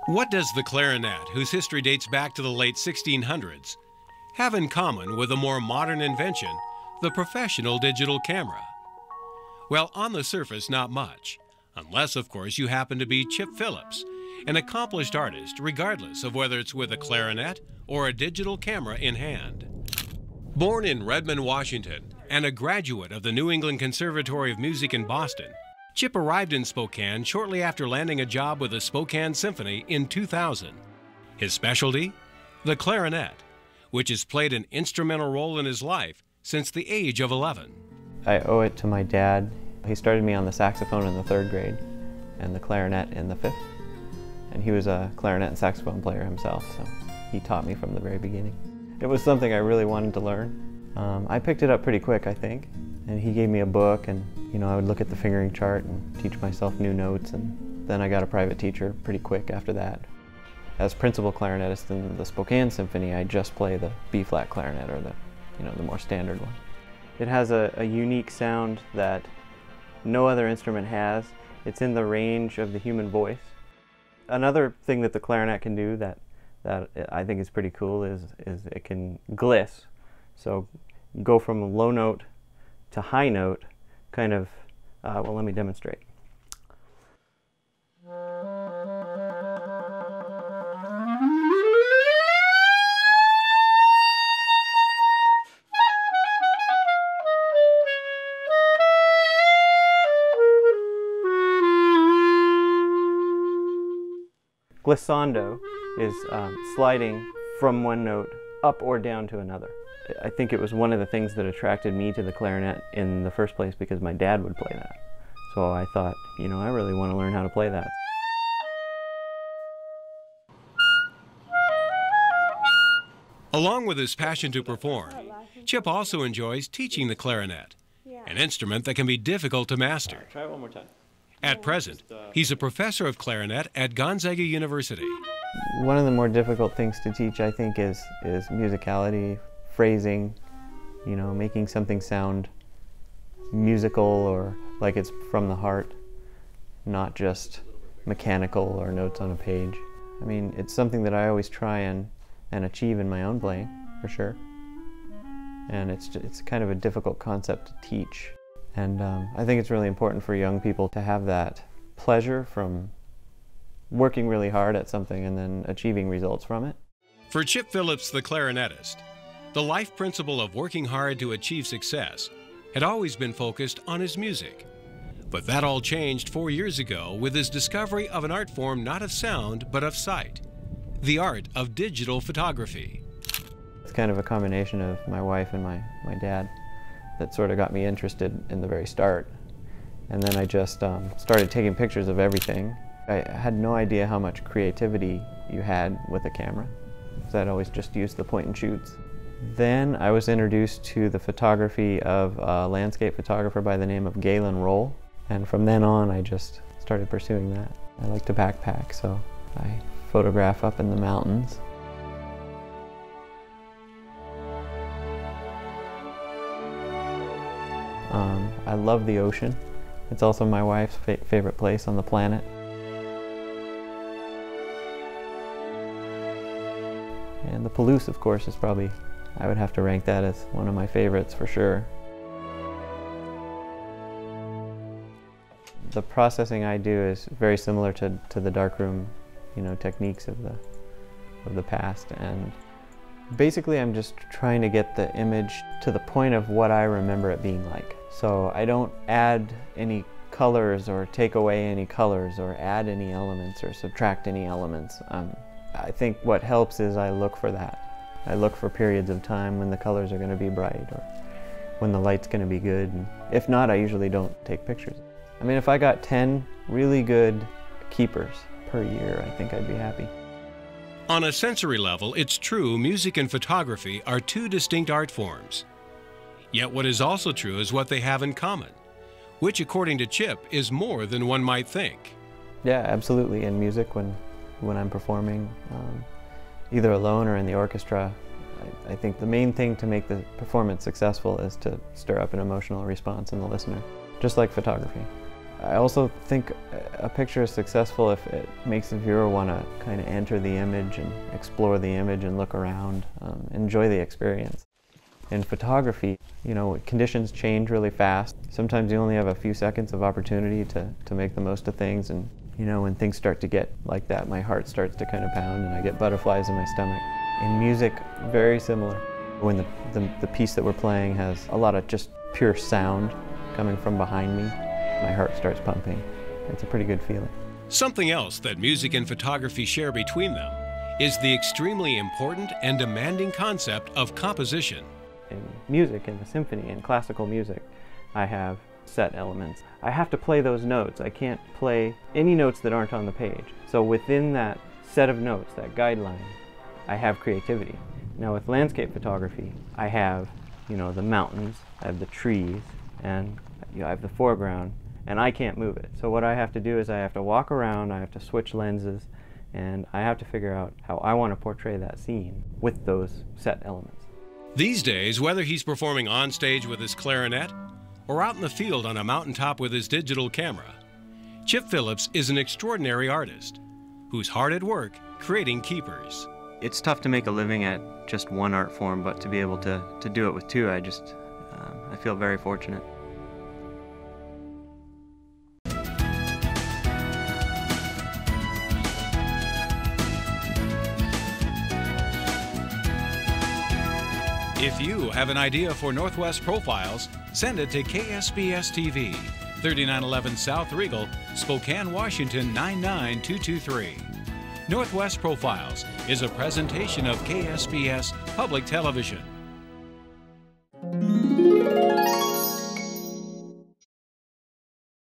What does the clarinet, whose history dates back to the late 1600s, have in common with a more modern invention, the professional digital camera? Well, on the surface, not much, unless, of course, you happen to be Chip Phillips, an accomplished artist, regardless of whether it's with a clarinet or a digital camera in hand. Born in Redmond, Washington, and a graduate of the New England Conservatory of Music in Boston, Chip arrived in Spokane shortly after landing a job with the Spokane Symphony in 2000. His specialty? The clarinet, which has played an instrumental role in his life since the age of 11. I owe it to my dad. He started me on the saxophone in the 3rd grade and the clarinet in the 5th. And he was a clarinet and saxophone player himself, so he taught me from the very beginning. It was something I really wanted to learn. I picked it up pretty quick, I think. And he gave me a book, and I would look at the fingering chart and teach myself new notes, and then I got a private teacher pretty quick after that. As principal clarinetist in the Spokane Symphony, I just play the B-flat clarinet, or the more standard one. It has a unique sound that no other instrument has. It's in the range of the human voice. Another thing that the clarinet can do that I think is pretty cool is it can gliss. So go from a low note to high note, kind of, well, let me demonstrate. Glissando is sliding from one note up or down to another. I think it was one of the things that attracted me to the clarinet in the first place because my dad would play that. So I thought, I really want to learn how to play that. Along with his passion to perform, Chip also enjoys teaching the clarinet, an instrument that can be difficult to master. Try it one more time. At present, he's a professor of clarinet at Gonzaga University. One of the more difficult things to teach, I think, is musicality, phrasing, making something sound musical or like it's from the heart, not just mechanical or notes on a page. I mean, it's something that I always try and achieve in my own playing, for sure. And it's kind of a difficult concept to teach. And I think it's really important for young people to have that pleasure from working really hard at something and then achieving results from it. For Chip Phillips, the clarinetist, the life principle of working hard to achieve success had always been focused on his music. But that all changed 4 years ago with his discovery of an art form not of sound but of sight, the art of digital photography. It's kind of a combination of my wife and my dad that sort of got me interested in the very start. And then I just started taking pictures of everything. I had no idea how much creativity you had with a camera, because I'd always just used the point and shoots. Then I was introduced to the photography of a landscape photographer by the name of Galen Roll, and from then on I just started pursuing that. I like to backpack, so I photograph up in the mountains. I love the ocean. It's also my wife's favorite place on the planet. And the Palouse, of course, is probably, I would have to rank that as one of my favorites for sure. The processing I do is very similar to the darkroom, techniques of the past, and basically I'm just trying to get the image to the point of what I remember it being like. So I don't add any colors or take away any colors or add any elements or subtract any elements. I think what helps is I look for that. I look for periods of time when the colors are going to be bright or when the light's going to be good. And if not, I usually don't take pictures. I mean, if I got 10 really good keepers per year, I think I'd be happy. On a sensory level, it's true music and photography are two distinct art forms. Yet what is also true is what they have in common, which according to Chip is more than one might think. Yeah, absolutely. In music, when I'm performing, either alone or in the orchestra, I think the main thing to make the performance successful is to stir up an emotional response in the listener, just like photography. I also think a picture is successful if it makes the viewer want to kind of enter the image and explore the image and look around, enjoy the experience. In photography, you know, conditions change really fast. Sometimes you only have a few seconds of opportunity to make the most of things, and you know, when things start to get like that, my heart starts to kind of pound and I get butterflies in my stomach. In music, very similar. When the piece that we're playing has a lot of just pure sound coming from behind me, my heart starts pumping. It's a pretty good feeling. Something else that music and photography share between them is the extremely important and demanding concept of composition. In music, in the symphony, in classical music, I have set elements. I have to play those notes. I can't play any notes that aren't on the page. So within that set of notes, that guideline, I have creativity. Now with landscape photography, I have, you know, the mountains, I have the trees, and you know, I have the foreground, and I can't move it. So what I have to do is I have to walk around, I have to switch lenses, and I have to figure out how I want to portray that scene with those set elements. These days, whether he's performing on stage with his clarinet or out in the field on a mountaintop with his digital camera, Chip Phillips is an extraordinary artist who's hard at work creating keepers. It's tough to make a living at just one art form, but to be able to do it with two, I feel very fortunate. If you have an idea for Northwest Profiles, send it to KSPS TV, 3911 South Regal, Spokane, Washington 99223. Northwest Profiles is a presentation of KSPS Public Television.